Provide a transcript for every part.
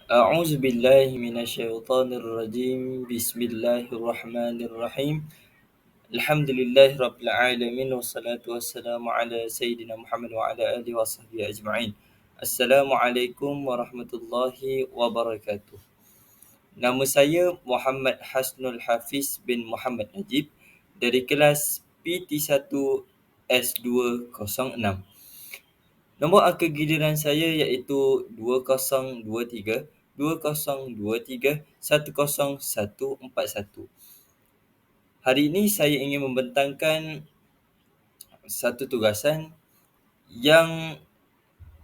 أعوذ بالله من الشيطان الرجيم بسم الله الرحمن الرحيم الحمد لله رب العالمين والصلاة والسلام على سيدنا محمد وعلى آله وصحبه أجمعين. السلام عليكم warahmatullahi wabarakatuh. Nama saya Muhammad Hasnul Hafiz bin Muhammad Najib dari kelas PT1 S206. Nombor angka giliran saya iaitu 2023 2023 10141. Hari ini saya ingin membentangkan satu tugasan yang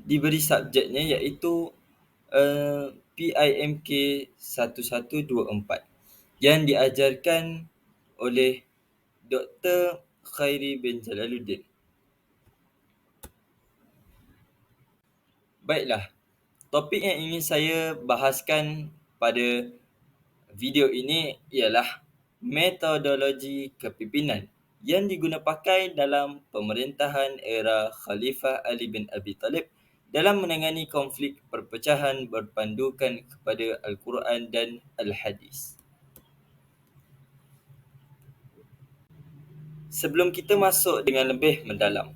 diberi subjeknya iaitu PIMK 1124 yang diajarkan oleh Dr. Khairi bin Jalaluddin. Baiklah, topik yang ingin saya bahaskan pada video ini ialah metodologi kepimpinan yang diguna pakai dalam pemerintahan era Khalifah Ali bin Abi Talib dalam menangani konflik perpecahan berpandukan kepada Al-Quran dan Al-Hadis. Sebelum kita masuk dengan lebih mendalam,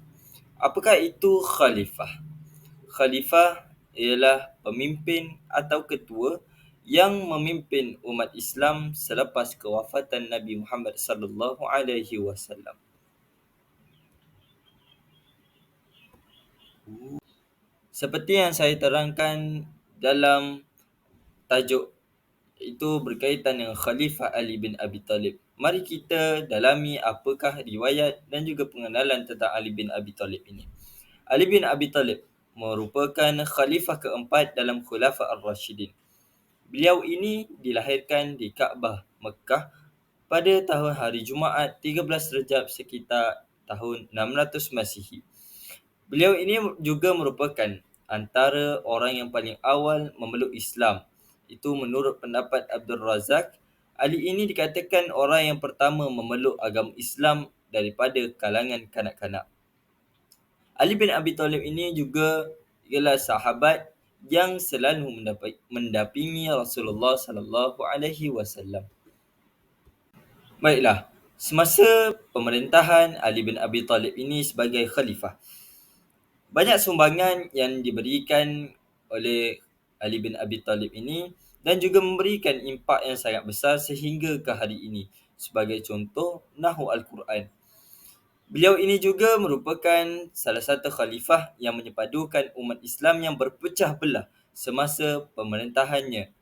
apakah itu Khalifah? Khalifah ialah pemimpin atau ketua yang memimpin umat Islam selepas kewafatan Nabi Muhammad sallallahu alaihi wasallam. Seperti yang saya terangkan dalam tajuk itu berkaitan dengan Khalifah Ali bin Abi Talib. Mari kita dalami apakah riwayat dan juga pengenalan tentang Ali bin Abi Talib ini. Ali bin Abi Talib merupakan khalifah keempat dalam Khulafa Ar-Rashidin. Beliau ini dilahirkan di Kaabah, Mekah pada tahun hari Jumaat 13 Rejab sekitar tahun 600 Masihi. Beliau ini juga merupakan antara orang yang paling awal memeluk Islam. Itu menurut pendapat Abdul Razak. Ali ini dikatakan orang yang pertama memeluk agama Islam daripada kalangan kanak-kanak. Ali bin Abi Talib ini juga ialah sahabat yang selalu mendampingi Rasulullah sallallahu alaihi wasallam. Baiklah, semasa pemerintahan Ali bin Abi Talib ini sebagai khalifah, banyak sumbangan yang diberikan oleh Ali bin Abi Talib ini dan juga memberikan impak yang sangat besar sehingga ke hari ini. Sebagai contoh, Nahwu Al-Quran. Beliau ini juga merupakan salah satu khalifah yang menyepadukan umat Islam yang berpecah belah semasa pemerintahannya.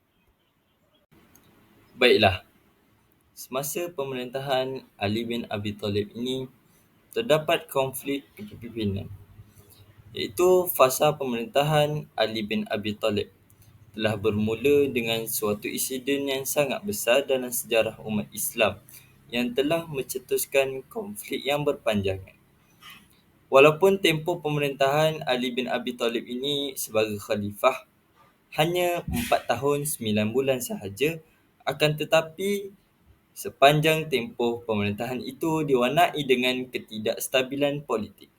Baiklah, semasa pemerintahan Ali bin Abi Talib ini terdapat konflik kepimpinan, iaitu fasa pemerintahan Ali bin Abi Talib telah bermula dengan suatu insiden yang sangat besar dalam sejarah umat Islam yang telah mencetuskan konflik yang berpanjangan. Walaupun tempoh pemerintahan Ali bin Abi Talib ini sebagai khalifah hanya 4 tahun 9 bulan sahaja, akan tetapi sepanjang tempoh pemerintahan itu diwarnai dengan ketidakstabilan politik.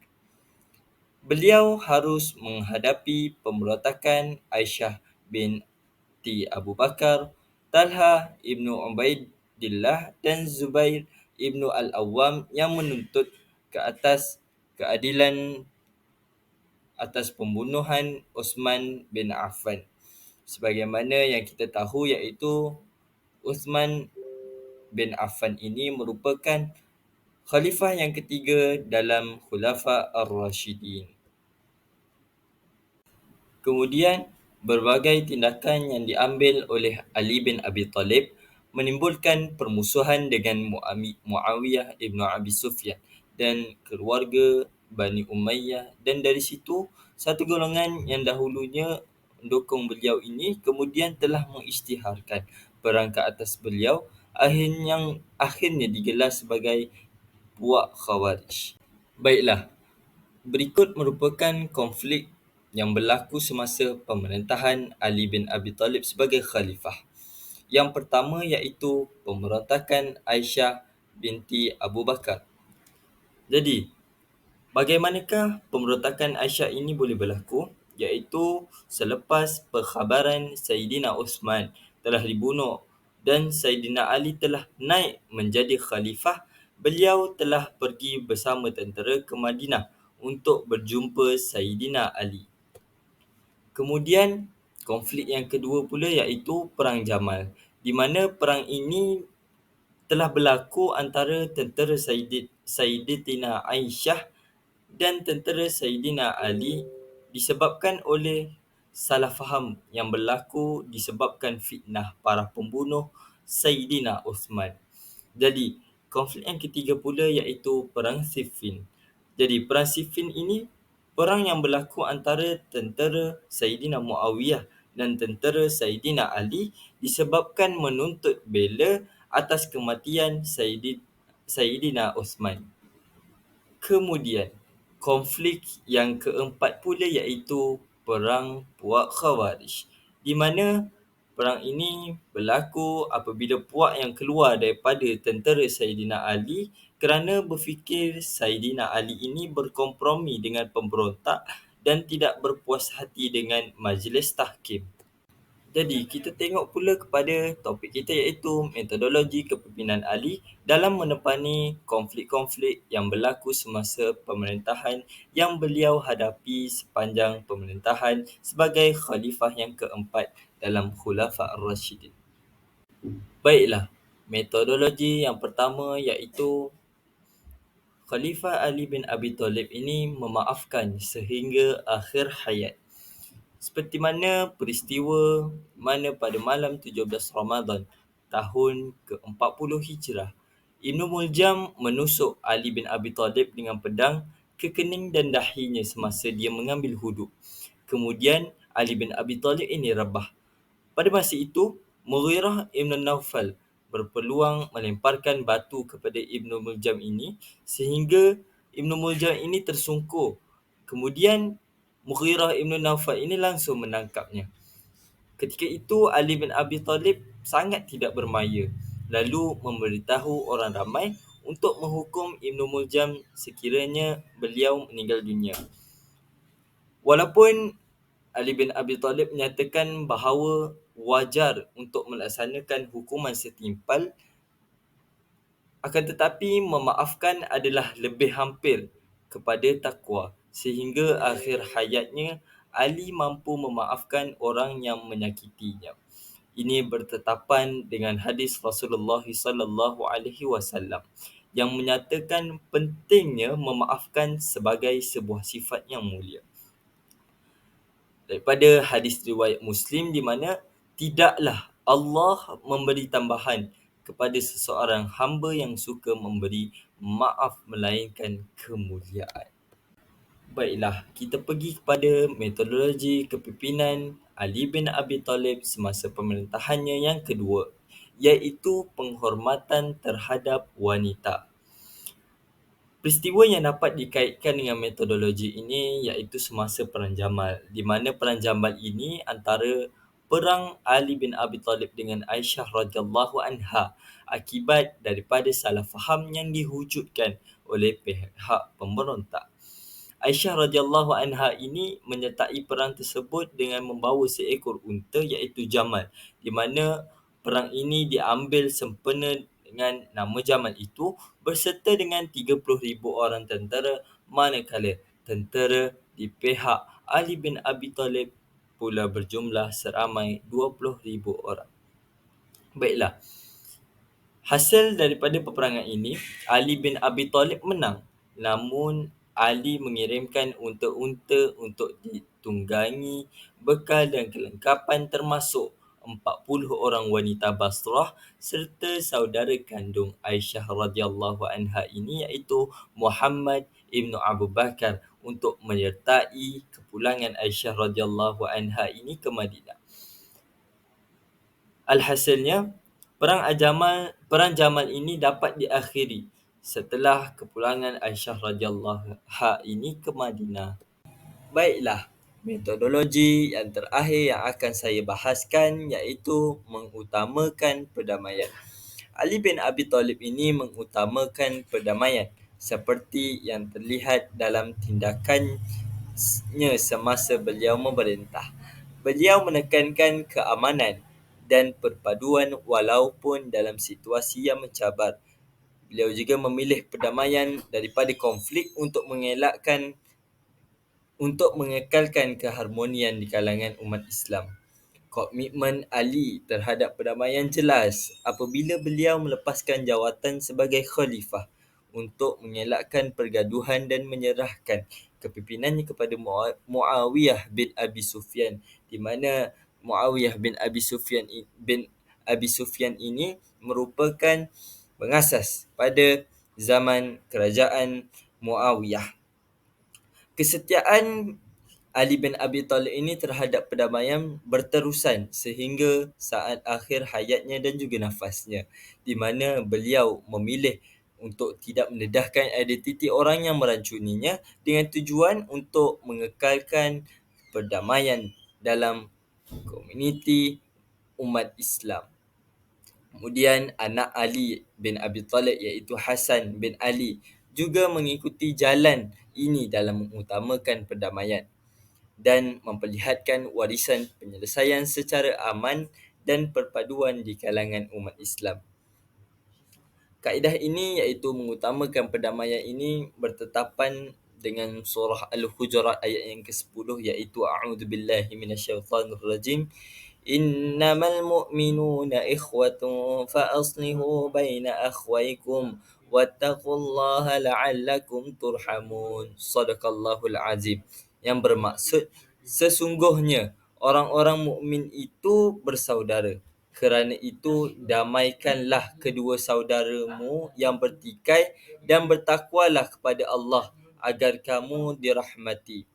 Beliau harus menghadapi pemberontakan Aisyah binti Abu Bakar, Talha ibnu Ubaidillah dan Zubair ibnu Al-Awwam yang menuntut ke atas keadilan atas pembunuhan Uthman bin Affan. Sebagaimana yang kita tahu iaitu Uthman bin Affan ini merupakan khalifah yang ketiga dalam Khulafa Ar-Rashidin. Kemudian, berbagai tindakan yang diambil oleh Ali bin Abi Talib menimbulkan permusuhan dengan Muawiyah ibnu Abi Sufyan dan keluarga Bani Umayyah, dan dari situ satu golongan yang dahulunya mendukung beliau ini kemudian telah mengisytiharkan perang ke atas beliau yang akhirnya digelar sebagai Puak Khawarij. Baiklah, berikut merupakan konflik yang berlaku semasa pemerintahan Ali bin Abi Talib sebagai khalifah. Yang pertama iaitu pemberontakan Aisyah binti Abu Bakar. Jadi, bagaimanakah pemberontakan Aisyah ini boleh berlaku? iaitu selepas perkhabaran Sayyidina Uthman telah dibunuh dan Sayyidina Ali telah naik menjadi khalifah, beliau telah pergi bersama tentera ke Madinah untuk berjumpa Sayyidina Ali. Kemudian konflik yang kedua pula iaitu Perang Jamal, di mana perang ini telah berlaku antara tentera Sayyidatina Aisyah dan tentera Sayyidina Ali disebabkan oleh salah faham yang berlaku disebabkan fitnah para pembunuh Sayyidina Uthman. Jadi, konflik yang ketiga pula iaitu Perang Siffin. Jadi, Perang Siffin ini perang yang berlaku antara tentera Sayyidina Muawiyah dan tentera Sayyidina Ali disebabkan menuntut bela atas kematian Sayyidina Uthman. Kemudian, konflik yang keempat pula iaitu Perang Puak Khawarij, di mana perang ini berlaku apabila puak yang keluar daripada tentera Sayyidina Ali kerana berfikir Sayyidina Ali ini berkompromi dengan pemberontak dan tidak berpuas hati dengan majlis tahkim. Jadi, kita tengok pula kepada topik kita iaitu metodologi kepimpinan Ali dalam menepani konflik-konflik yang berlaku semasa pemerintahan yang beliau hadapi sepanjang pemerintahan sebagai khalifah yang keempat dalam Khulafa' Ar-Rasyidin. Baiklah, metodologi yang pertama iaitu Khalifah Ali bin Abi Thalib ini memaafkan sehingga akhir hayat. Seperti mana peristiwa mana pada malam 17 Ramadan tahun ke-40 Hijrah, Ibnu Muljam menusuk Ali bin Abi Thalib dengan pedang ke kening dan dahinya semasa dia mengambil huduk. Kemudian Ali bin Abi Thalib ini rebah. Pada masa itu, Mughirah Ibn Naufal berpeluang melemparkan batu kepada Ibnu Muljam ini sehingga Ibnu Muljam ini tersungkur. Kemudian Mughirah Ibn Naufal ini langsung menangkapnya. Ketika itu Ali bin Abi Thalib sangat tidak bermaya, lalu memberitahu orang ramai untuk menghukum Ibnu Muljam sekiranya beliau meninggal dunia. Walaupun Ali bin Abi Thalib menyatakan bahawa wajar untuk melaksanakan hukuman setimpal, akan tetapi memaafkan adalah lebih hampir kepada takwa, sehingga akhir hayatnya Ali mampu memaafkan orang yang menyakitinya. Ini bertetapan dengan hadis Rasulullah SAW yang menyatakan pentingnya memaafkan sebagai sebuah sifat yang mulia. Daripada hadis riwayat Muslim di mana tidaklah Allah memberi tambahan kepada seseorang hamba yang suka memberi maaf melainkan kemuliaan. Baiklah, kita pergi kepada metodologi kepimpinan Ali bin Abi Thalib semasa pemerintahannya yang kedua, iaitu penghormatan terhadap wanita. Peristiwa yang dapat dikaitkan dengan metodologi ini iaitu semasa Perang Jamal, di mana Perang Jamal ini antara perang Ali bin Abi Thalib dengan Aisyah radhiyallahu anha akibat daripada salah faham yang dihujudkan oleh pihak pemberontak. Aisyah radhiyallahu anha ini menyertai perang tersebut dengan membawa seekor unta iaitu Jamal, di mana perang ini diambil sempena dengan nama Jamal itu berserta dengan 30,000 orang tentera, manakala tentera di pihak Ali bin Abi Thalib pula berjumlah seramai 20,000 orang. Baiklah, hasil daripada peperangan ini, Ali bin Abi Thalib menang. Namun, Ali mengirimkan unta-unta untuk ditunggangi bekal dan kelengkapan termasuk 40 orang wanita Basrah serta saudara kandung Aisyah radhiyallahu anha ini iaitu Muhammad ibnu Abu Bakar untuk menyertai kepulangan Aisyah radhiyallahu anha ini ke Madinah. Alhasilnya, Perang Jamal ini dapat diakhiri setelah kepulangan Aisyah radhiyallahu anha ini ke Madinah. Baiklah, metodologi yang terakhir yang akan saya bahaskan iaitu mengutamakan perdamaian. Ali bin Abi Thalib ini mengutamakan perdamaian seperti yang terlihat dalam tindakan semasa beliau memerintah. Beliau menekankan keamanan dan perpaduan walaupun dalam situasi yang mencabar. Beliau juga memilih perdamaian daripada konflik untuk mengekalkan keharmonian di kalangan umat Islam. Komitmen Ali terhadap perdamaian jelas apabila beliau melepaskan jawatan sebagai khalifah untuk mengelakkan pergaduhan dan menyerahkan kepimpinannya kepada Muawiyah bin Abi Sufyan, di mana Muawiyah bin Abi Sufyan ini merupakan pengasas pada zaman kerajaan Muawiyah. Kesetiaan Ali bin Abi Talib ini terhadap perdamaian berterusan sehingga saat akhir hayatnya dan juga nafasnya, di mana beliau memilih untuk tidak mendedahkan identiti orang yang merancuninya dengan tujuan untuk mengekalkan perdamaian dalam komuniti umat Islam. Kemudian anak Ali bin Abi Talib iaitu Hasan bin Ali juga mengikuti jalan ini dalam mengutamakan perdamaian dan memperlihatkan warisan penyelesaian secara aman dan perpaduan di kalangan umat Islam. Kaedah ini iaitu mengutamakan perdamaian ini bertetapan dengan surah Al-Hujurat ayat yang ke-10 iaitu A'udzubillahi minasyaitanirrajim. Innamal mu'minuna ikhwatun fa aslihu baina akhwaykum wattaqullaha la'allakum turhamun. Sadaqallahul azim. Yang bermaksud sesungguhnya orang-orang mukmin itu bersaudara. Kerana itu damaikanlah kedua saudaramu yang bertikai dan bertakwalah kepada Allah agar kamu dirahmati.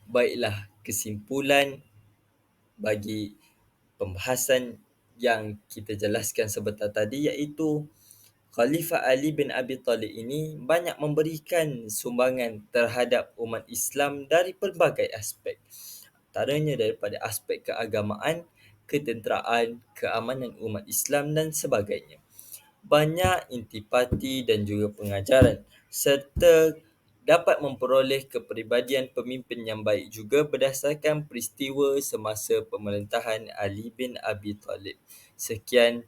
Baiklah, kesimpulan bagi pembahasan yang kita jelaskan sebentar tadi iaitu Khalifah Ali bin Abi Talib ini banyak memberikan sumbangan terhadap umat Islam dari pelbagai aspek. Antaranya daripada aspek keagamaan, ketenteraan, keamanan umat Islam dan sebagainya. Banyak intipati dan juga pengajaran serta dapat memperoleh kepribadian pemimpin yang baik juga berdasarkan peristiwa semasa pemerintahan Ali bin Abi Talib. Sekian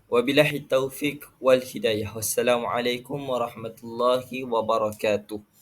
wabillahi taufik wal hidayah. Wassalamualaikum warahmatullahi wabarakatuh.